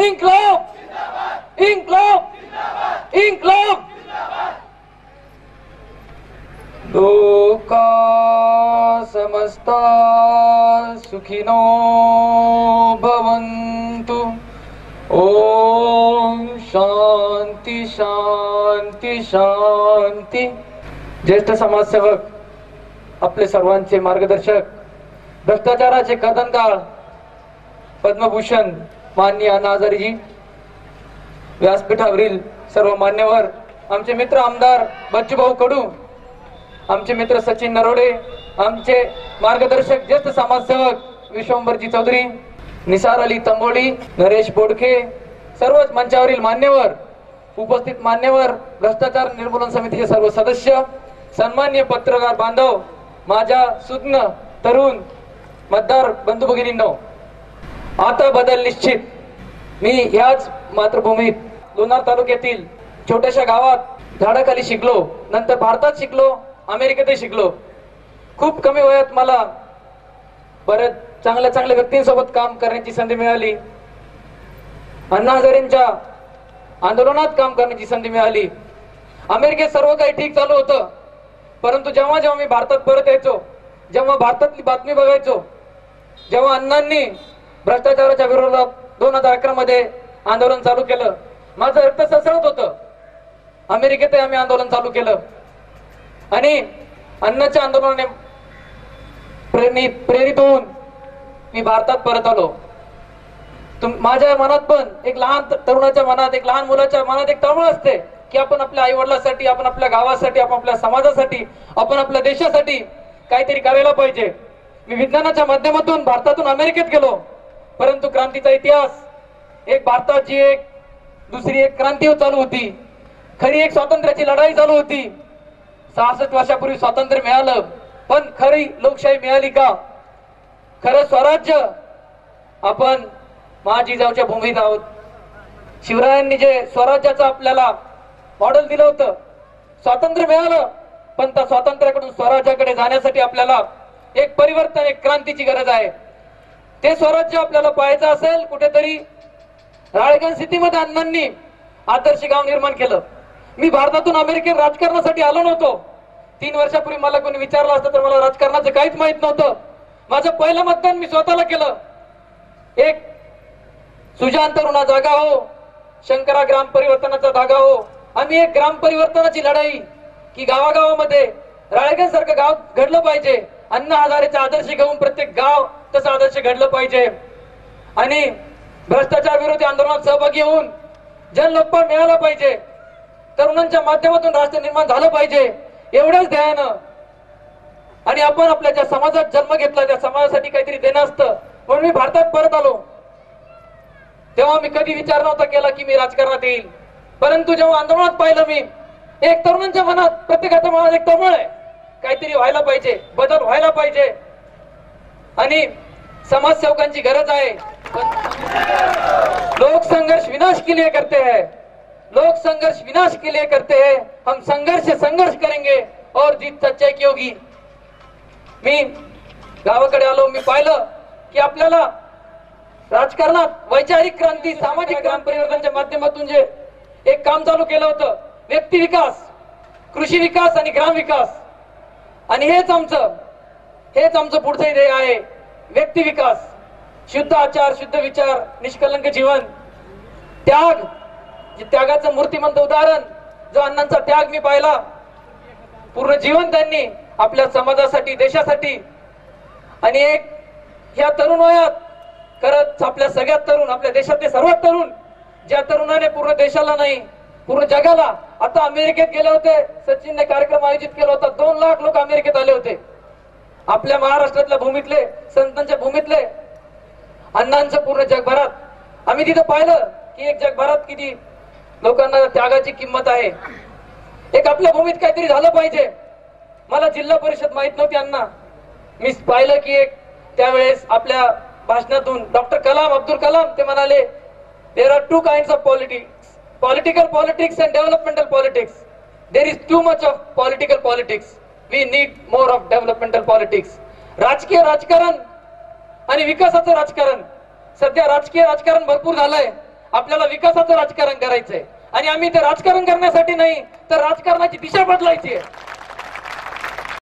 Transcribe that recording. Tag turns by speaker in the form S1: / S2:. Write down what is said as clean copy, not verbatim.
S1: इन्कलाब इन्कलाब इन्कलाब। लोका समस्ता सुखिनो भवन्तु। ओम शांती शांती शांती। ज्येष्ठ समाजसेवक, आपले सर्वांचे मार्गदर्शक, भ्रष्टाचाराचे कदंगाळ पद्मभूषण माननीय अण्णा हजारेजी, व्यासपीठावरील सर्व मान्यवर, आमचे मित्र आमदार बच्चूभाऊ कडू, आमचे मित्र सचिन नरोडे, आमचे मार्गदर्शक ज्येष्ठ समाजसेवक विश्वंभरजी चौधरी, निसार अली तंबोली, नरेश बोडके, सर्वच मंचावरील मान्यवर, उपस्थित मान्यवर, भ्रष्टाचार निर्मूलन समितीचे सर्व सदस्य, सन्मान्य पत्रकार बांधव, माझ्या सुज्ञ तरुण मतदार बंधू भगिनींनो, आता बदल निश्चित। मी ह्याच मातृभूमीत लोणार तालुक्यातील छोट्याशा गावात झाडाखाली शिकलो, नंतर भारतात शिकलो, अमेरिकेतही शिकलो। खूप कमी वयात मला बरेच चांगल्या व्यक्तींसोबत काम करण्याची संधी मिळाली। अण्णा हजारेंच्या आंदोलनात काम करण्याची संधी मिळाली। अमेरिकेत सर्व काही ठीक चालू होतं, परंतु जेव्हा जेव्हा मी भारतात परत यायचो, जेव्हा भारतातली बातमी बघायचो, जेव्हा अण्णांनी भ्रष्टाचाराच्या विरोधात 2011 मध्ये आंदोलन चालू केलं, माझं रक्त सळसळत होतं। अमेरिकेत आम्ही आंदोलन चालू केलं आणि अण्णाच्या आंदोलनाने प्रेरित होऊन मी भारतात परत आलो। माझ्या मनात पण एक लहान तरुणाच्या मनात, एक लहान मुलाच्या मनात एक तळमळ असते की आपण आपल्या आई वडिलांसाठी, आपण आपल्या गावासाठी, आपण आपल्या समाजासाठी, आपण आपल्या देशासाठी काहीतरी करायला पाहिजे। मी विज्ञानाच्या माध्यमातून भारतातून अमेरिकेत गेलो, परंतु क्रांतीचा इतिहास, एक भारताची एक दुसरी एक क्रांती चालू होती, खरी एक स्वातंत्र्याची लढाई चालू होती। 66 वर्षापूर्वी स्वातंत्र्य मिळालं, पण खरी लोकशाही मिळाली का? खरं स्वराज्य आपण महाजिजाऊच्या भूमीत आहोत। शिवरायांनी जे स्वराज्याचं आपल्याला मॉडेल दिलं होतं, स्वातंत्र्य मिळालं, पण त्या स्वातंत्र्याकडून स्वराज्याकडे जाण्यासाठी आपल्याला एक परिवर्तन, एक क्रांतीची गरज आहे। ते स्वराज्य आपल्याला पाहायचं असेल कुठेतरी राळेगण सिटीमध्ये अण्णांनी आदर्श गाव निर्माण केलं। मी भारतातून अमेरिकेत राजकारणासाठी आलो नव्हतो। 3 वर्षापूर्वी मला कोणी विचारलं असतं तर मला राजकारणाचं काहीच माहित नव्हतं। माझं पहिलं मतदान मी स्वतःला केलं। एक सुजान तरुणा जागा हो, शंकरा ग्राम परिवर्तनाचा धागा हो। आम्ही एक ग्राम परिवर्तनाची लढाई की गावागावामध्ये राळेगण सारखं गाव घडलं पाहिजे, अण्णा हजारेचा आदर्श घेऊन प्रत्येक गाव तसं आदर्श घडलं पाहिजे आणि भ्रष्टाचार विरोधी आंदोलनात सहभागी होऊन जनलोकपाल मिळाला पाहिजे, तरुणांच्या माध्यमातून राष्ट्र निर्माण झालं पाहिजे, एवढंच ध्येयानं। आणि आपण आपल्या ज्या समाजात जन्म घेतला त्या समाजासाठी काहीतरी देणं असतं, म्हणून मी भारतात परत आलो। तेव्हा मी कधी विचार नव्हता केला की मी राजकारणात येईल, परंतु जेव्हा आंदोलनात पाहिलं मी, एक तरुणांच्या मनात, प्रत्येकाच्या मनात एक तळमळ आहे, काहीतरी व्हायला पाहिजे, बदल व्हायला पाहिजे आणि समाजसेवकांची गरज आहे। लोक संघर्ष विनाश के लिए करते हैं, लोग संघर्ष विनाश के लिए करते हैं, हम संघर्ष से संघर्ष करेंगे और जीत सच्चाई की होगी। मी गावाकडे आलो, मी पाहिलं की आपल्याला राजकारणात वैचारिक क्रांती, सामाजिक ग्राम परिवर्तनाच्या माध्यमातून जे एक काम चालू केलं होतं, व्यक्ती विकास, कृषी विकास आणि ग्राम विकास, आणि हेच आमचं पुढचं ध्येय आहे। व्यक्ती विकास, शुद्ध आचार, शुद्ध विचार, निष्कलंक जीवन, त्याग, त्यागाचं मूर्तिमंत उदाहरण जो अण्णांचा त्याग मी पाहिला, पूर्ण जीवन त्यांनी आपल्या समाजासाठी, देशासाठी, आणि एक ह्या तरुण वयात खरंच आपल्या सगळ्यात तरुण, आपल्या देशातले सर्वात तरुण, ज्या तरुणाने पूर्ण देशाला नाही पूर्ण जगाला, आता अमेरिकेत गेले होते, सचिनने कार्यक्रम आयोजित केला होता, 2 लाख लोक अमेरिकेत आले होते, आपल्या महाराष्ट्रातल्या भूमीतले, संतांच्या भूमीतले, अण्णांचं पूर्ण जगभरात आम्ही तिथं पाहिलं की एक जगभरात किती लोकांना त्यागाची किंमत आहे। एक आपल्या भूमीत काहीतरी झालं पाहिजे। मला जिल्हा परिषद माहित नव्हती अण्णा, मी पाहिलं की एक त्यावेळेस आपल्या भाषणातून डॉक्टर कलाम, अब्दुल कलाम, ते म्हणाले there are 2 kinds of politics, political politics and developmental politics. There is too much of political politics, we need more of developmental politics. राजकीय राजकारण आणि विकासाचं राजकारण, सध्या राजकीय राजकारण भरपूर झालंय आपल्याला विकासाचं राजकारण करायचंय आणि आम्ही ते राजकारण करण्यासाठी नाही तर राजकारणाची दिशा बदलायची आहे.